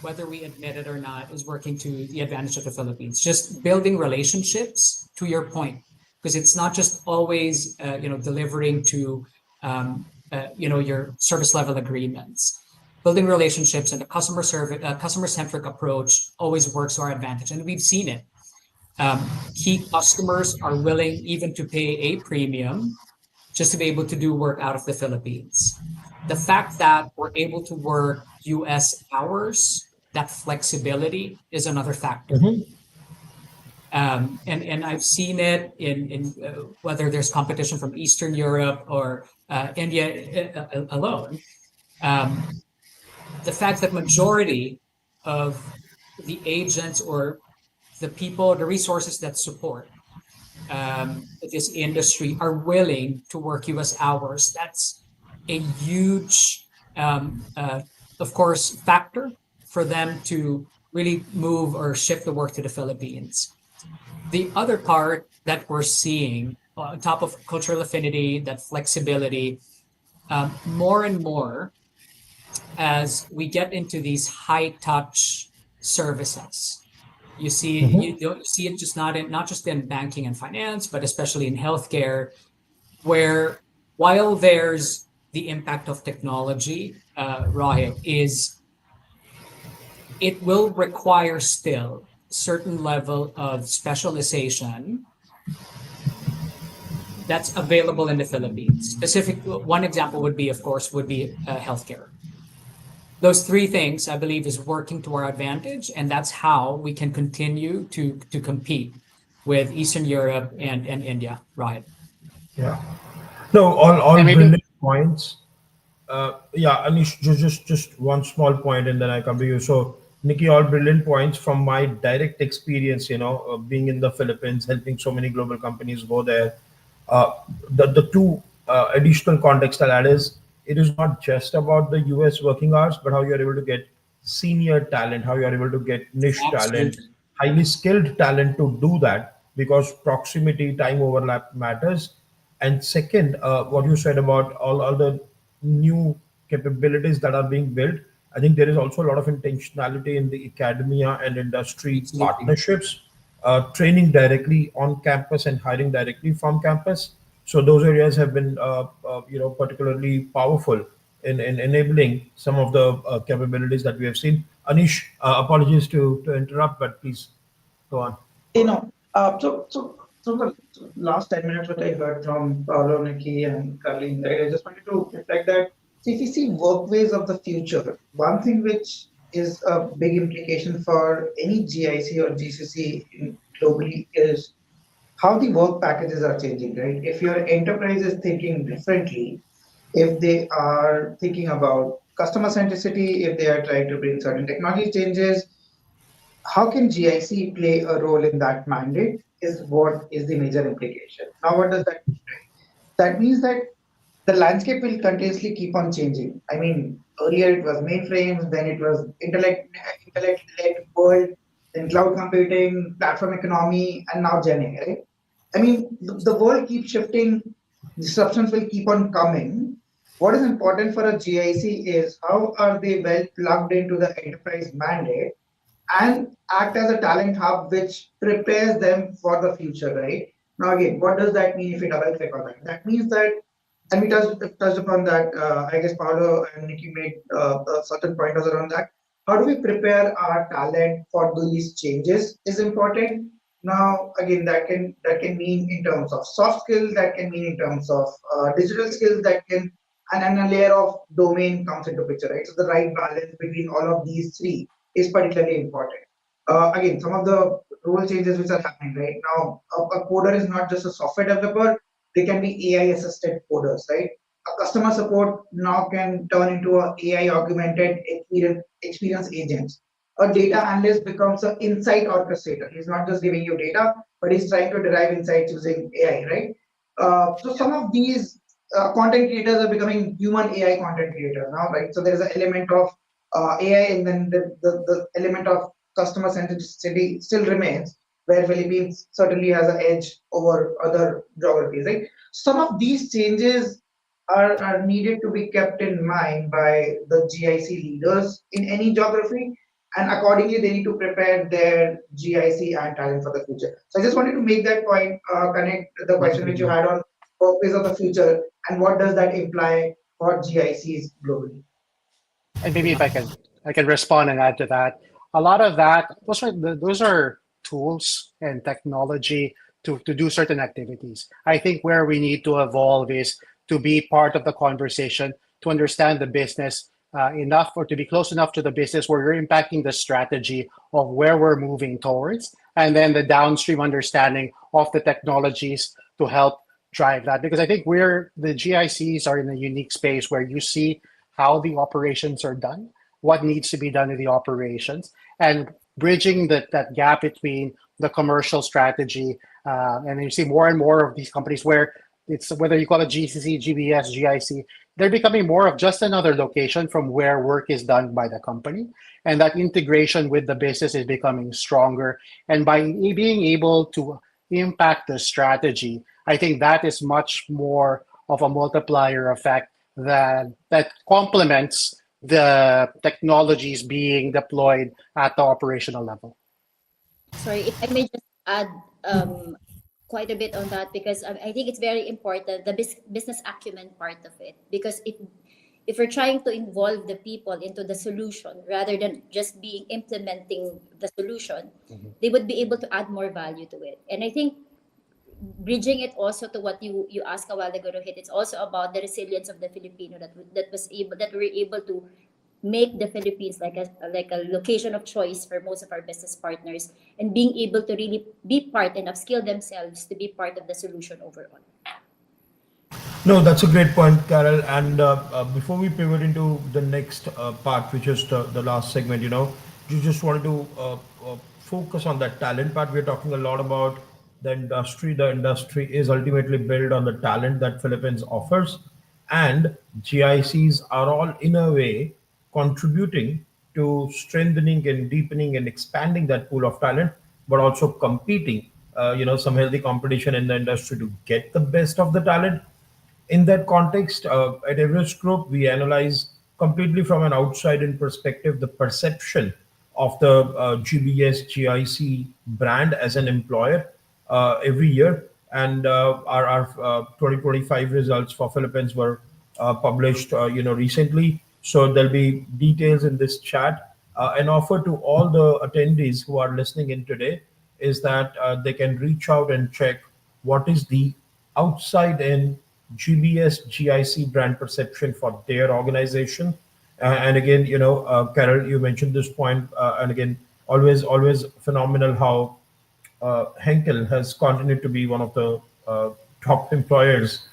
whether we admit it or not, is working to the advantage of the Philippines. Just building relationships, to your point, because it's not just always delivering to your service level agreements. Building relationships and a customer centric approach always works to our advantage, and we've seen it. Key customers are willing even to pay a premium just to be able to do work out of the Philippines. The fact that we're able to work US hours, that flexibility is another factor. And I've seen it in whether there's competition from Eastern Europe or India alone. The fact that majority of the agents or the people, the resources that support this industry are willing to work US hours. That's a huge, of course, factor for them to really move or shift the work to the Philippines. The other part that we're seeing, on top of cultural affinity, that flexibility, more and more as we get into these high touch services. You don't see it just not just in banking and finance, but especially in healthcare, where while there's the impact of technology, Rohit, is it will require still certain level of specialization that's available in the Philippines. Specific one example would be, of course, healthcare. Those three things, I believe, is working to our advantage, and that's how we can continue to compete with Eastern Europe and India. Right? Yeah. No, all And maybe brilliant points. Yeah, Anish, just one small point, and then I come to you. So, Nikki, all brilliant points from my direct experience. Being in the Philippines, helping so many global companies go there. Uh, the two additional context I'll add is it is not just about the US working hours, but how you are able to get senior talent, how you are able to get niche talent, Absolutely. highly skilled talent to do that because proximity, time overlap matters. And second, what you said about all the new capabilities that are being built, I think there is also a lot of intentionality in the academia and industry Absolutely. partnerships, training directly on campus and hiring directly from campus. So those areas have been, particularly powerful in enabling some of the capabilities that we have seen. Anish, apologies to interrupt, but please go on. So the last 10 minutes, what I heard from Paolo, Nikki, and Carlene, right, I just wanted to reflect that. See, if we see workways of the future, one thing which is a big implication for any GIC or GCC globally is how the work packages are changing, right? If your enterprise is thinking differently, if they are thinking about customer centricity, if they are trying to bring certain technology changes, how can GIC play a role in that mandate is what is the major implication. Now, what does that mean? That means that the landscape will continuously keep on changing. I mean, earlier it was mainframes, then it was intellect-led world, then cloud computing, platform economy, and now Gen A, right? I mean, the world keeps shifting, disruptions will keep on coming. What is important for a GIC is how are they well plugged into the enterprise mandate and act as a talent hub which prepares them for the future, right? Now, again, what does that mean if we double click on that? That means that, and we touched upon that, I guess Paolo and Nikki made certain pointers around that. How do we prepare our talent for these changes is important. Now, again, that can mean in terms of soft skills, that can mean in terms of digital skills, that can, and a layer of domain comes into picture, right? So the right balance between all of these three is particularly important. Again, some of the role changes which are happening right now, a coder is not just a software developer, they can be AI assisted coders, right? A customer support now can turn into a AI augmented experience agents. A data analyst becomes an insight orchestrator. He's not just giving you data, but he's trying to derive insights using AI, right? So some of these content creators are becoming human AI content creators now, right? So there's an element of AI, and then the element of customer centricity still remains, where Philippines certainly has an edge over other geographies, right? Some of these changes are needed to be kept in mind by the GIC leaders in any geography, and accordingly they need to prepare their GIC and talent for the future. So I just wanted to make that point, connect the question which you had on workplace of the future and what does that imply for GICs globally. and maybe if I can respond and add to that. A lot of that, those are tools and technology to do certain activities. I think where we need to evolve is to be part of the conversation, to understand the business enough, or to be close enough to the business where you're impacting the strategy of where we're moving towards, and then the downstream understanding of the technologies to help drive that. Because I think the GICs are in a unique space where you see how the operations are done, what needs to be done in the operations, and bridging that gap between the commercial strategy. And you see more and more of these companies where it's whether you call it GCC, GBS, GIC, they're becoming more of just another location from where work is done by the company. And that integration with the business is becoming stronger. And by being able to impact the strategy, I think that is much more of a multiplier effect that complements the technologies being deployed at the operational level. Sorry, if I may just add quite a bit on that, because I think it's very important, the business acumen part of it. Because if we're trying to involve the people into the solution rather than just being implementing the solution, they would be able to add more value to it. And I think bridging it also to what you asked a while ago, Rohit, it's also about the resilience of the Filipino that we're able to make the Philippines like a location of choice for most of our business partners, and being able to really be part and upskill themselves to be part of the solution overall. No, that's a great point, Carol. And before we pivot into the next part, which is the last segment, you just wanted to focus on that talent part. We're talking a lot about the industry. The industry is ultimately built on the talent that Philippines offers, and GICs are all in a way contributing to strengthening and deepening and expanding that pool of talent, but also competing. Some healthy competition in the industry to get the best of the talent. In that context, at Everest Group, we analyze completely from an outside-in perspective the perception of the GBS GIC brand as an employer every year. And our 2025 results for Philippines were published, recently. So there'll be details in this chat. An offer to all the attendees who are listening in today is that they can reach out and check what is the outside in GBS GIC brand perception for their organization. And again, Carol, you mentioned this point, and again, always phenomenal how Henkel has continued to be one of the top employers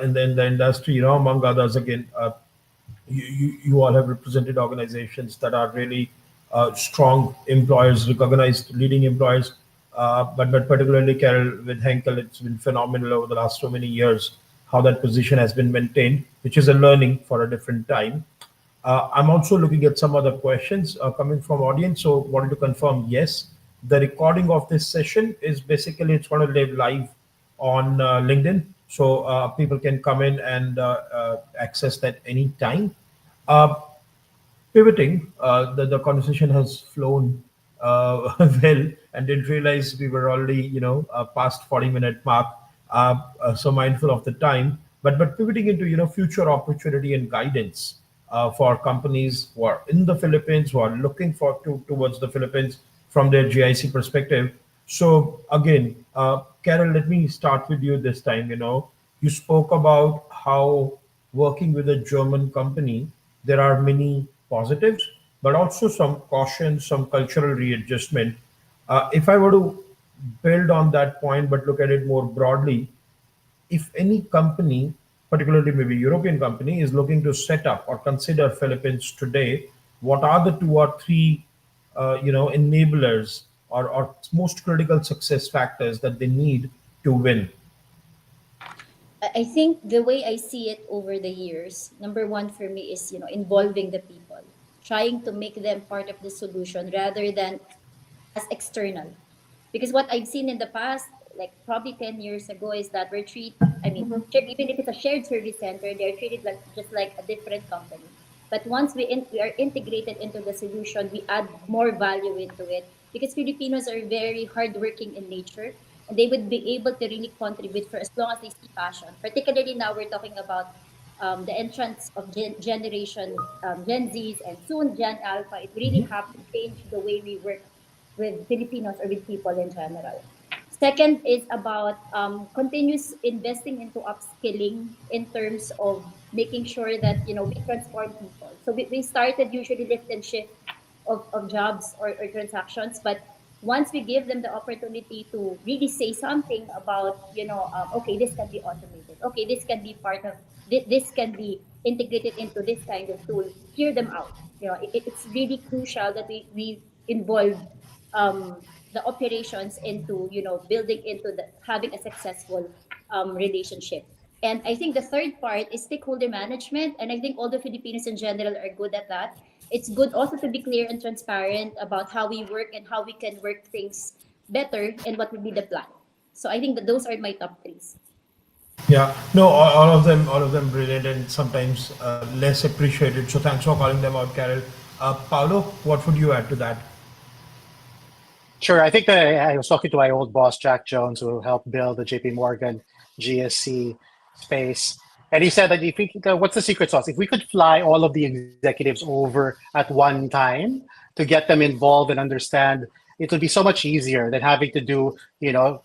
in the industry. Among others, again, you all have represented organizations that are really strong employers, recognized leading employers. But particularly, Carol, with Henkel, it's been phenomenal over the last so many years how that position has been maintained, which is a learning for a different time. I'm also looking at some other questions coming from audience. So wanted to confirm, yes, the recording of this session is basically it's going to live live on LinkedIn, so people can come in and access that anytime. Uh, Pivoting, the conversation has flown well, and didn't realize we were already, past 40-minute mark. So mindful of the time, but pivoting into, future opportunity and guidance for companies who are in the Philippines, who are looking towards the Philippines from their GIC perspective. So again, Carol, let me start with you this time. You spoke about how working with a German company, there are many positives, but also some caution, some cultural readjustment. If I were to build on that point, but look at it more broadly, if any company, particularly maybe European company, is looking to set up or consider Philippines today, what are the two or three, enablers or most critical success factors that they need to win? I think the way I see it over the years, number one for me is, involving the people, trying to make them part of the solution rather than as external. Because what I've seen in the past, like probably 10 years ago, is that even if it's a shared service center, they're treated like just like a different company. But once we are integrated into the solution, we add more value into it, because Filipinos are very hardworking in nature, and they would be able to really contribute for as long as they see passion. Particularly now, we're talking about the entrance of generation Gen Zs and soon Gen Alpha. It really have to change the way we work with Filipinos or with people in general. Second is about continuous investing into upskilling in terms of making sure that we transform people. So we started usually lift and shift of jobs or transactions, but once we give them the opportunity to really say something about okay, this can be automated, okay, this can be part of this can be integrated into this kind of tool, hear them out. It's really crucial that we involve the operations into building into the having a successful relationship. And I think the third part is stakeholder management. And I think all the Filipinos in general are good at that. It's good also to be clear and transparent about how we work and how we can work things better and what would be the plan. So I think that those are my top threes. Yeah, no, all of them brilliant and sometimes less appreciated. So thanks for calling them out, Carol. Paolo, what would you add to that? Sure. I think that I was talking to my old boss, Jack Jones, who helped build the JP Morgan GSC space. And he said that if we could, what's the secret sauce? If we could fly all of the executives over at one time to get them involved and understand, it would be so much easier than having to do,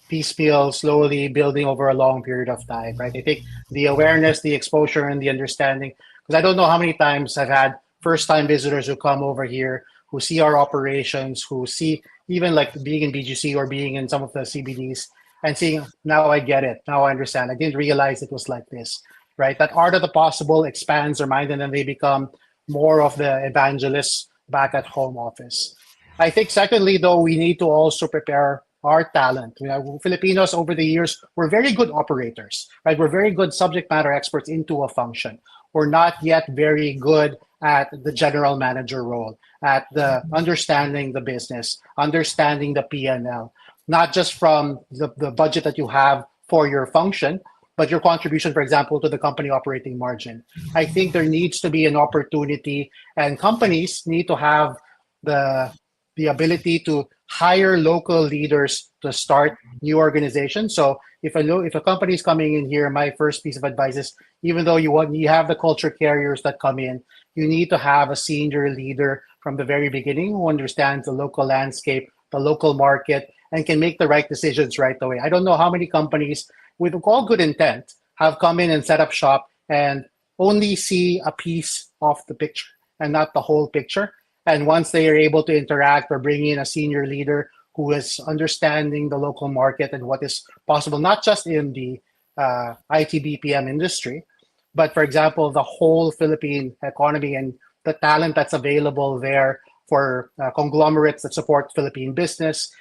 piecemeal, slowly building over a long period of time, right? I think the awareness, the exposure, and the understanding, because I don't know how many times I've had first-time visitors who come over here, who see our operations, who see even like being in BGC or being in some of the CBDs and seeing, now I get it, now I understand. I didn't realize it was like this, right? That art of the possible expands their mind and then they become more of the evangelists back at home office. I think secondly, though, we need to also prepare our talent. Filipinos over the years, we're very good operators, right? We're very good subject matter experts into a function. We're not yet very good at the general manager role, at the understanding the business, understanding the P&L, not just from the budget that you have for your function, but your contribution, for example, to the company operating margin. I think there needs to be an opportunity, and companies need to have the ability to hire local leaders to start new organizations. So if a company is coming in here, my first piece of advice is, even though you have the culture carriers that come in, you need to have a senior leader from the very beginning who understands the local landscape, the local market, and can make the right decisions right away. I don't know how many companies with all good intent have come in and set up shop and only see a piece of the picture and not the whole picture. And once they are able to interact or bring in a senior leader who is understanding the local market and what is possible, not just in the IT BPM industry, but for example, the whole Philippine economy and the talent that's available there for conglomerates that support Philippine business,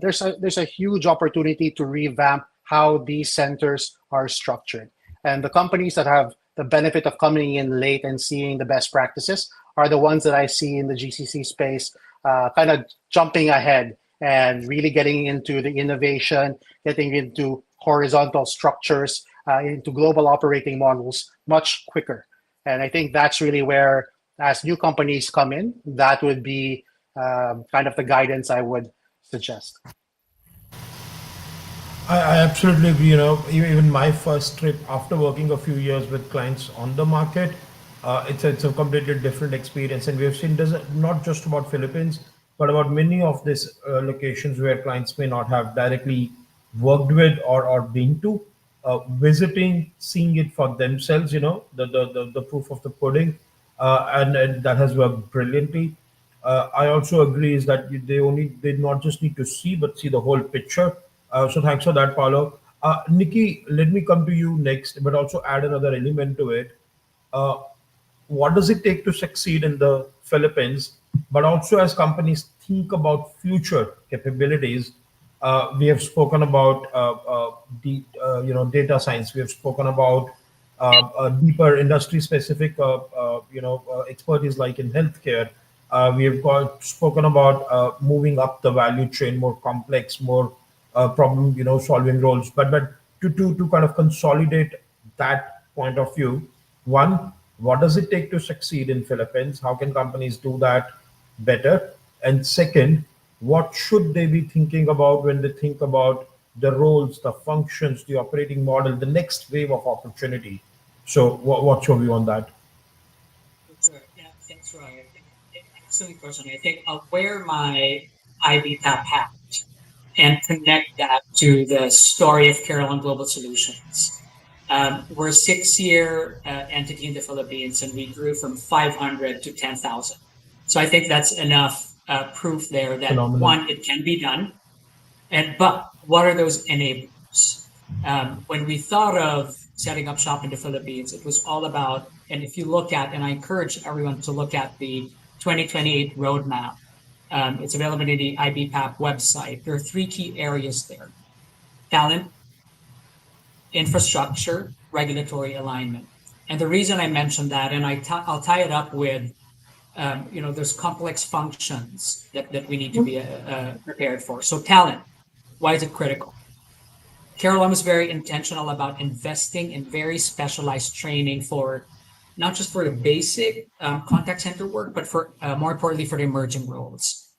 there's a huge opportunity to revamp how these centers are structured. And the companies that have the benefit of coming in late and seeing the best practices are the ones that I see in the GCC space, kind of jumping ahead and really getting into the innovation, getting into horizontal structures, into global operating models much quicker. And I think that's really where, as new companies come in, that would be kind of the guidance I would suggest. I absolutely agree. Even my first trip after working a few years with clients on the market, it's a completely different experience. And we have seen this not just about Philippines, but about many of these locations where clients may not have directly worked with or been to, visiting, seeing it for themselves, the proof of the pudding, and that has worked brilliantly. I also agree is that they not just need to see but see the whole picture. So thanks for that, Paulo. Nikki, let me come to you next, but also add another element to it. Uh, what does it take to succeed in the Philippines? But also, as companies think about future capabilities, we have spoken about data science. We have spoken about deeper industry-specific expertise like in healthcare. We have got spoken about moving up the value chain, more complex, more problem solving roles. But to kind of consolidate that point of view, one, what does it take to succeed in Philippines? How can companies do that better? And second, what should they be thinking about when they think about the roles, the functions, the operating model, the next wave of opportunity? So what's your view on that? Sure. Yeah, thanks, Ryan. Excellent question. I think I'll wear my IBTAP hat and connect that to the story of Carolyn Global Solutions. We're a 6-year entity in the Philippines, and we grew from 500 to 10,000. So I think that's enough proof there that Phenomenal. one, it can be done. But what are those enablers? When we thought of setting up shop in the Philippines, it was all about, and if you look at, and I encourage everyone to look at the 2028 roadmap, it's available in the IBPAP website. There are 3 key areas there: talent, infrastructure, regulatory alignment. And the reason I mentioned that, and I'll tie it up with, there's complex functions that we need to be prepared for. So talent, why is it critical? Caroline was very intentional about investing in very specialized training for not just for the basic contact center work, but for more importantly for the emerging roles.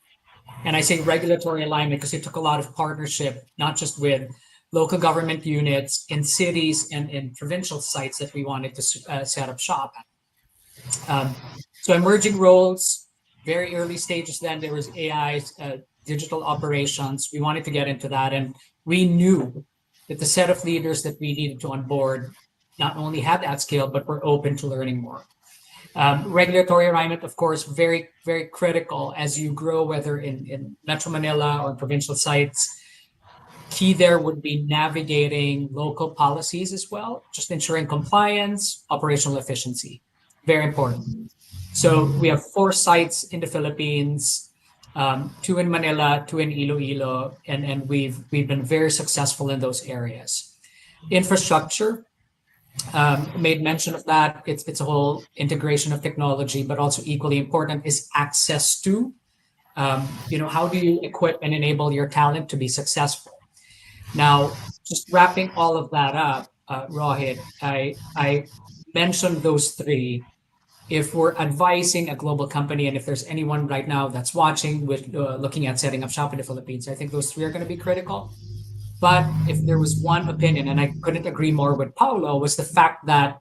And I say regulatory alignment because it took a lot of partnership, not just with local government units in cities and in provincial sites that we wanted to set up shop at. So emerging roles, very early stages then, there was AI, digital operations. We wanted to get into that. And we knew that the set of leaders that we needed to onboard not only had that skill, but were open to learning more. Regulatory alignment, of course, very, very critical as you grow, whether in Metro Manila or provincial sites. Key there would be navigating local policies as well, just ensuring compliance, operational efficiency. Very important. So we have 4 sites in the Philippines, 2 in Manila, 2 in Iloilo, and we've been very successful in those areas. Infrastructure, made mention of that. It's a whole integration of technology, but also equally important is access to, how do you equip and enable your talent to be successful? Now, just wrapping all of that up, Rohit, I mentioned those 3. If we're advising a global company, and if there's anyone right now that's watching with looking at setting up shop in the Philippines, I think those 3 are going to be critical. But if there was one opinion, and I couldn't agree more with Paulo, was the fact that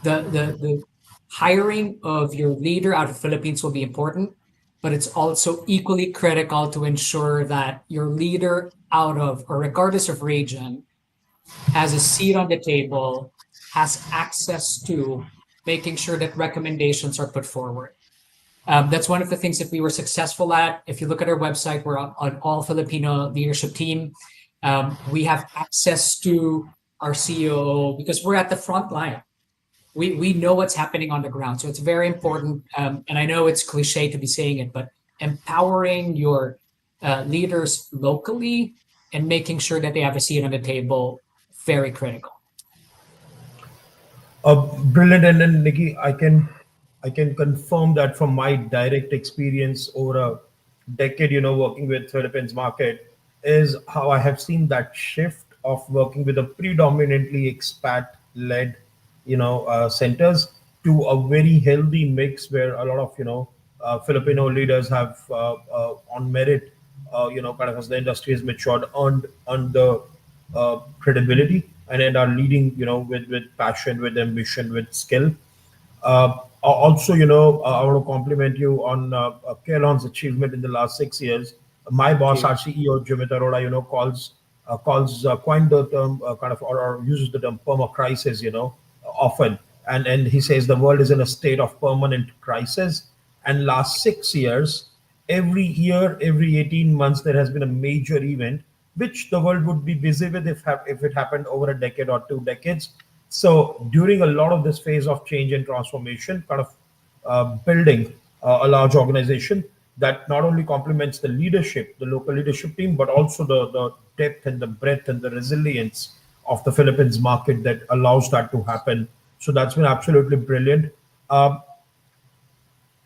the hiring of your leader out of the Philippines will be important, but it's also equally critical to ensure that your leader out of, or regardless of region, has a seat on the table, has access to making sure that recommendations are put forward. That's one of the things that we were successful at. If you look at our website, we're on all Filipino leadership team. We have access to our CEO because we're at the front line. We know what's happening on the ground. So it's very important. And I know it's cliche to be saying it, but empowering your leaders locally and making sure that they have a seat on the table, very critical. Brilliant, and then Nikki, I can confirm that from my direct experience over a decade, working with Philippines market, is how I have seen that shift of working with a predominantly expat-led, centers to a very healthy mix where a lot of Filipino leaders have on merit, kind of as the industry has matured, earned the credibility and then are leading, with passion, with ambition, with skill. Also, I want to compliment you on Kelon's achievement in the last 6 years. My boss, our CEO, Jimmy Arora, coined the term kind of, or uses the term perma crisis, often. And he says the world is in a state of permanent crisis. And last 6 years, every year, every 18 months, there has been a major event which the world would be busy with if it happened over a decade or 2 decades. So during a lot of this phase of change and transformation, kind of building a large organization that not only complements the leadership, the local leadership team, but also the depth and the breadth and the resilience of the Philippines market that allows that to happen. So that's been absolutely brilliant.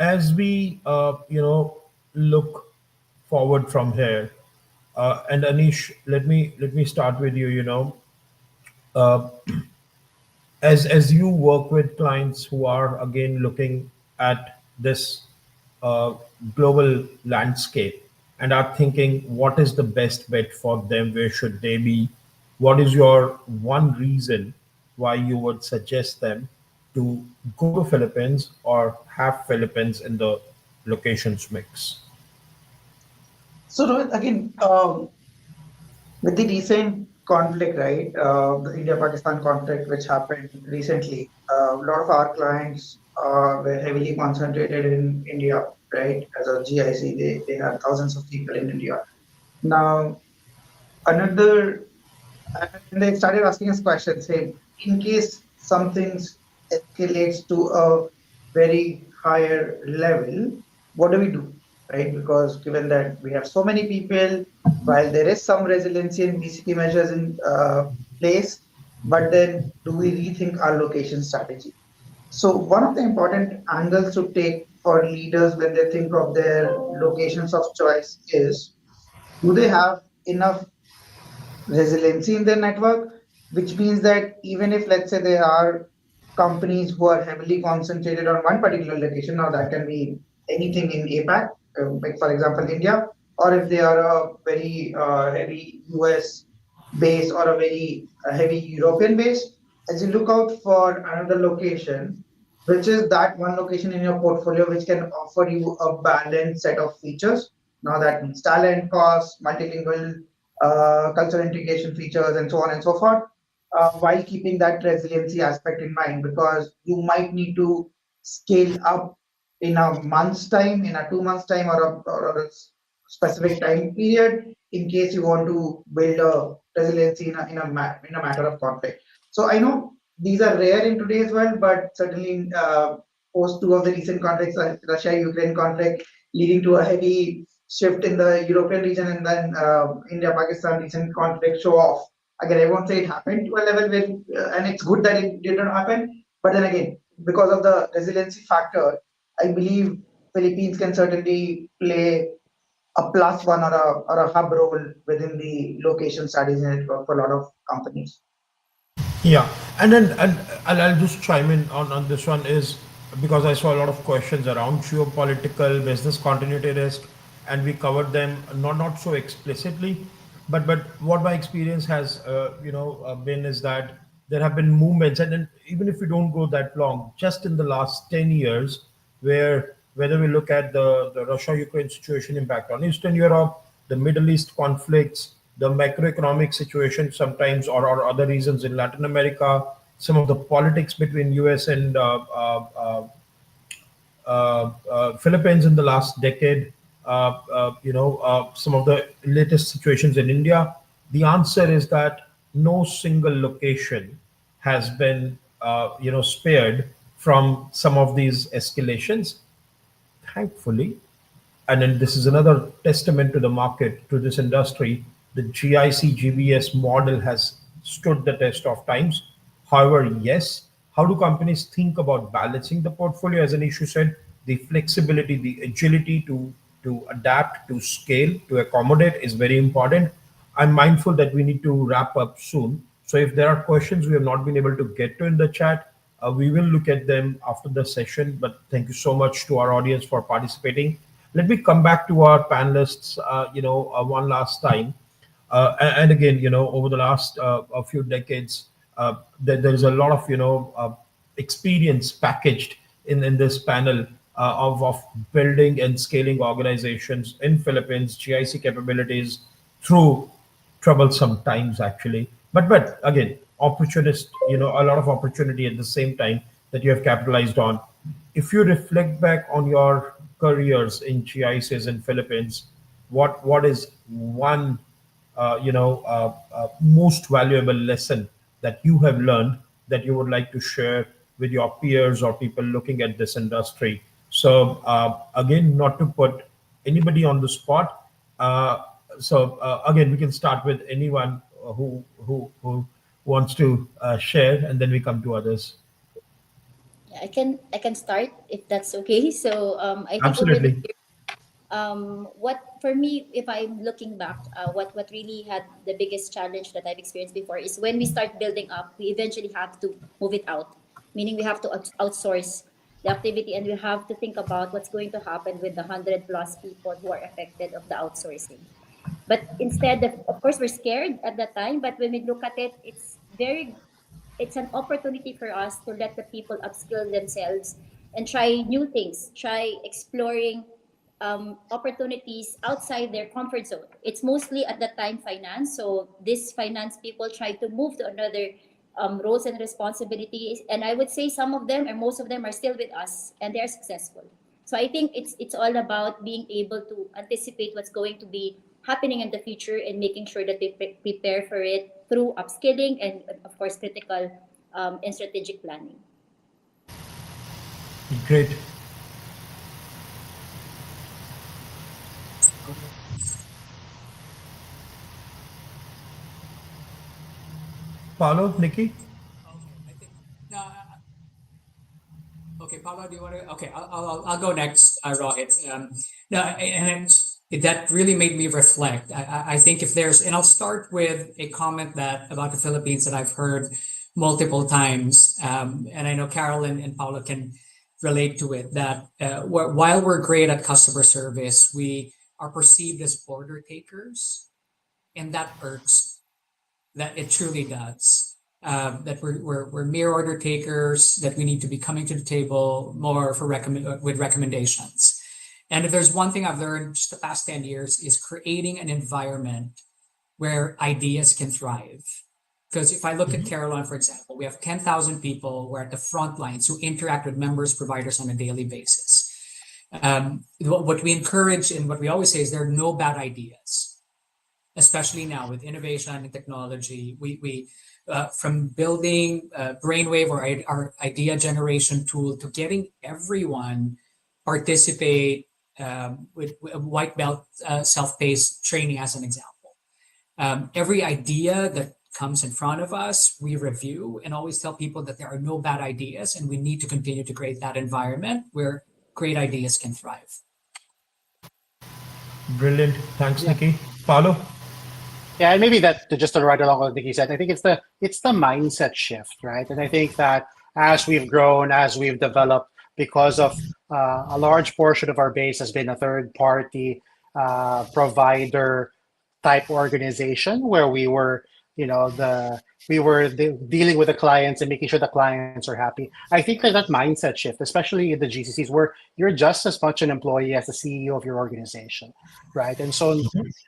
As we look forward from here, and Anish, let me start with you. Uh, as you work with clients who are again looking at this uh, global landscape and are thinking what is the best bet for them, where should they be, what is your one reason why you would suggest them to go to Philippines or have Philippines in the locations mix? So Rohit, again, with the recent conflict, right, the India-Pakistan conflict, which happened recently, a lot of our clients were heavily concentrated in India, right? As a GIC, they have thousands of people in India. Now, another, and they started asking us questions, saying, in case something escalates to a very higher level, what do we do, right? Because given that we have so many people, while there is some resiliency and BCP measures in place, but then do we rethink our location strategy? So one of the important angles to take for leaders when they think of their locations of choice is, do they have enough resiliency in their network, which means that even if, let's say, there are companies who are heavily concentrated on one particular location, now that can be anything in APAC, like for example, India, or if they are a very heavy US base or a very heavy European base, as you look out for another location, which is that one location in your portfolio which can offer you a balanced set of features. Now that means talent, cost, multilingual cultural integration features, and so on and so forth, while keeping that resiliency aspect in mind, because you might need to scale up in a month's time, in a 2 months' time, or a specific time period in case you want to build a resiliency in a matter of conflict. So I know these are rare in today's world, but certainly post two of the recent conflicts, Russia-Ukraine conflict, leading to a heavy shift in the European region, and then India-Pakistan recent conflict show off. Again, I won't say it happened to a level where, and it's good that it did not happen. But then again, because of the resiliency factor, I believe Philippines can certainly play a plus one or a hub role within the location studies network for a lot of companies. Yeah, and then and I'll just chime in on this one is because I saw a lot of questions around geopolitical business continuity risk, and we covered them not so explicitly, but what my experience has been is that there have been movements, and then even if we don't go that long, just in the last 10 years, where whether we look at the Russia-Ukraine situation impact on Eastern Europe, the Middle East conflicts, the macroeconomic situation sometimes, or other reasons in Latin America, some of the politics between US and Philippines in the last decade, some of the latest situations in India. The answer is that no single location has been, spared from some of these escalations, thankfully. And then this is another testament to the market, to this industry. The GIC GBS model has stood the test of times. However, yes, how do companies think about balancing the portfolio? As Anishu said, the flexibility, the agility to adapt, to scale, to accommodate is very important. I'm mindful that we need to wrap up soon. So if there are questions we have not been able to get to in the chat, we will look at them after the session. But thank you so much to our audience for participating. Let me come back to our panelists, one last time. And again, over the last a few decades, there is a lot of, experience packaged in this panel of building and scaling organizations in Philippines, GIC capabilities through troublesome times actually. But again, opportunist, a lot of opportunity at the same time that you have capitalized on. If you reflect back on your careers in GICs in Philippines, what is one most valuable lesson that you have learned that you would like to share with your peers or people looking at this industry? So again, not to put anybody on the spot. Again, we can start with anyone who wants to share, and then we come to others. Yeah, I can start if that's okay. So I think over the Absolutely. years, what for me, if I'm looking back, what really had the biggest challenge that I've experienced before is when we start building up, we eventually have to move it out, meaning we have to outsource the activity, and we have to think about what's going to happen with the 100 plus people who are affected of the outsourcing. But instead of course we're scared at that time, but when we look at it, it's an opportunity for us to let the people upskill themselves and try new things, try exploring opportunities outside their comfort zone. It's mostly at that time finance. So these finance people try to move to another roles and responsibilities. And I would say some of them, or most of them, are still with us and they are successful. So I think it's all about being able to anticipate what's going to be happening in the future and making sure that they prepare for it through upskilling and of course critical and strategic planning. Great. Paulo, Nikki? I think no. Okay, Paolo, do you want to? Okay, I'll go next, Rohit. No, and that really made me reflect. I think if there's, and I'll start with a comment that about the Philippines that I've heard multiple times, and I know Carol and Paolo can relate to it. That while we're great at customer service, we are perceived as border takers, and that irks. That it truly does. That we're mere order takers, that we need to be coming to the table more for with recommendations. And if there's one thing I've learned just the past 10 years is creating an environment where ideas can thrive. Because if I look at Carolyn, for example, we have 10,000 people who are at the front lines who interact with members, providers on a daily basis. What we encourage and what we always say is there are no bad ideas, especially now with innovation and technology. We from building Brainwave or our idea generation tool to getting everyone participate with white belt self-paced training as an example. Every idea that comes in front of us, we review and always tell people that there are no bad ideas and we need to continue to create that environment where great ideas can thrive. Brilliant. Thanks, Nikki. Paulo? Yeah, and maybe that just to ride along with what Nikki said, I think it's the mindset shift, right? And I think that as we've grown, as we've developed, because of a large portion of our base has been a third party provider type organization where we were, dealing with the clients and making sure the clients are happy. I think that mindset shift, especially in the GCCs, where you're just as much an employee as the CEO of your organization, right? And so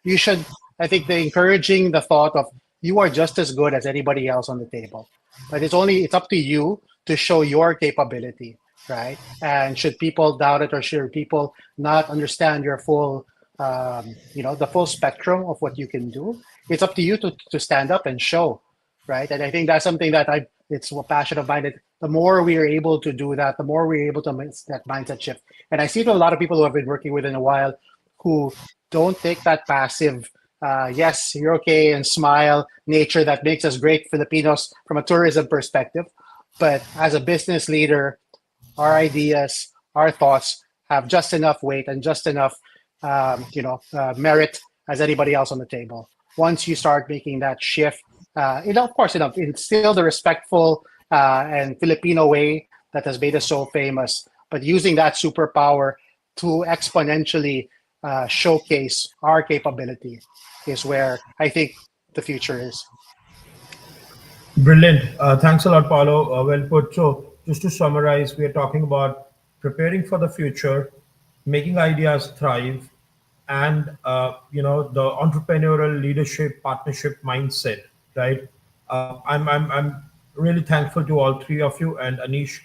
you should, I think, encouraging the thought of you are just as good as anybody else on the table, but it's up to you to show your capability, right? And should people doubt it or should people not understand your full, the full spectrum of what you can do, it's up to you to stand up and show, right? And I think that's something that it's a passion of mine. That the more we are able to do that, the more we're able to make that mindset shift. And I see it a lot of people who have been working with in a while who don't take that passive, yes, you're okay, and smile nature that makes us great Filipinos from a tourism perspective. But as a business leader, our ideas, our thoughts have just enough weight and just enough, merit as anybody else on the table. Once you start making that shift, of course, it's still the respectful and Filipino way that has made us so famous. But using that superpower to exponentially showcase our capability is where I think the future is. Brilliant. Thanks a lot, Paulo. Well put. So, just to summarize, we are talking about preparing for the future, making ideas thrive, and the entrepreneurial leadership partnership mindset. Right. I'm really thankful to all three of you and Anish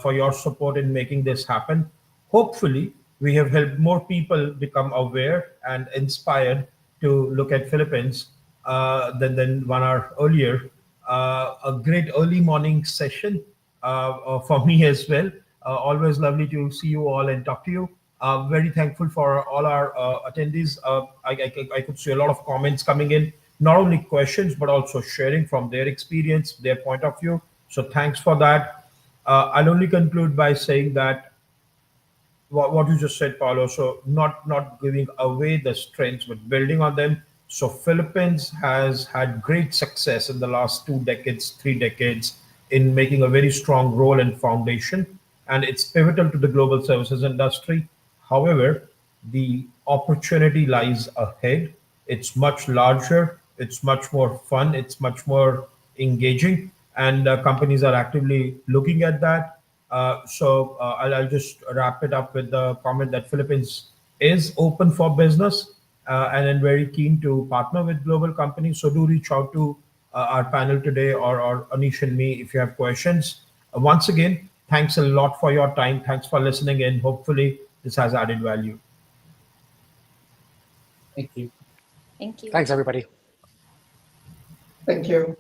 for your support in making this happen. Hopefully, we have helped more people become aware and inspired to look at Philippines than 1 hour earlier. A great early morning session for me as well. Always lovely to see you all and talk to you. Very thankful for all our attendees. I could see a lot of comments coming in, not only questions, but also sharing from their experience, their point of view. So thanks for that. I'll only conclude by saying that what you just said, Paulo. So not giving away the strengths, but building on them. So Philippines has had great success in the last 2 decades, 3 decades in making a very strong role and foundation, and it's pivotal to the global services industry. However, the opportunity lies ahead. It's much larger. It's much more fun. It's much more engaging, and companies are actively looking at that. I'll just wrap it up with the comment that Philippines is open for business and then very keen to partner with global companies. So do reach out to our panel today or Anish and me if you have questions. Once again, thanks a lot for your time. Thanks for listening in. Hopefully, this has added value. Thank you. Thank you. Thanks, everybody. Thank you.